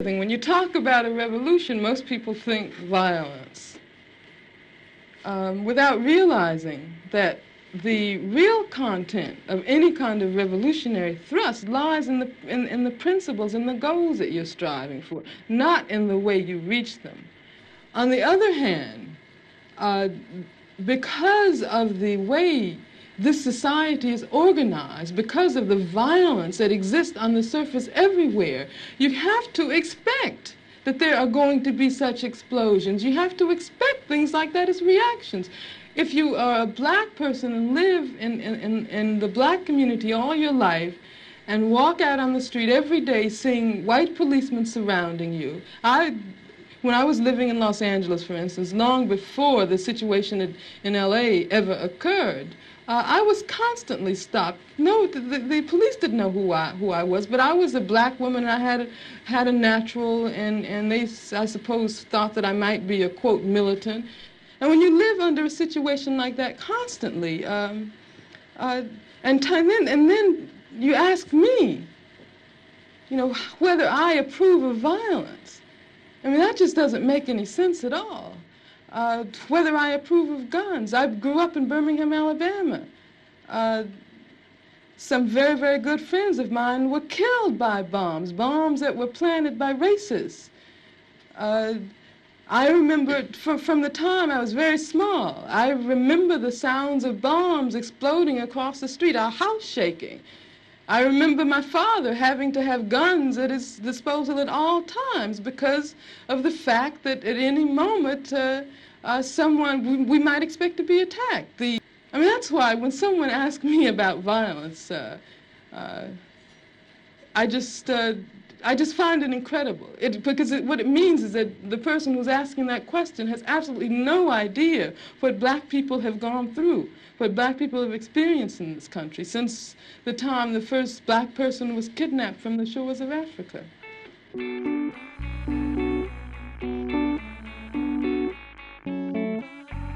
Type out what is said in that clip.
When you talk about a revolution, most people think violence, without realizing that the real content of any kind of revolutionary thrust lies in the principles and the goals that you're striving for, not in the way you reach them. On the other hand, because of the way this society is organized, because of the violence that exists on the surface everywhere, you have to expect that there are going to be such explosions. You have to expect things like that as reactions. If you are a black person and live in the black community all your life and walk out on the street every day seeing white policemen surrounding you, when I was living in Los Angeles, for instance, long before the situation in LA ever occurred, I was constantly stopped. No, the police didn't know who I was, but I was a black woman and I had a natural, and they, I suppose, thought that I might be a, quote, militant. And when you live under a situation like that constantly, and then you ask me, whether I approve of violence. I mean, that just doesn't make any sense at all. Whether I approve of guns. I grew up in Birmingham, Alabama. Some very, very good friends of mine were killed by bombs that were planted by racists. I remember from the time I was very small, I remember the sounds of bombs exploding across the street, our house shaking. I remember my father having to have guns at his disposal at all times because of the fact that at any moment we might expect to be attacked. I mean, that's why when someone asks me about violence, I just find it incredible. Because what it means is that the person who's asking that question has absolutely no idea what black people have gone through, what black people have experienced in this country since the time the first black person was kidnapped from the shores of Africa.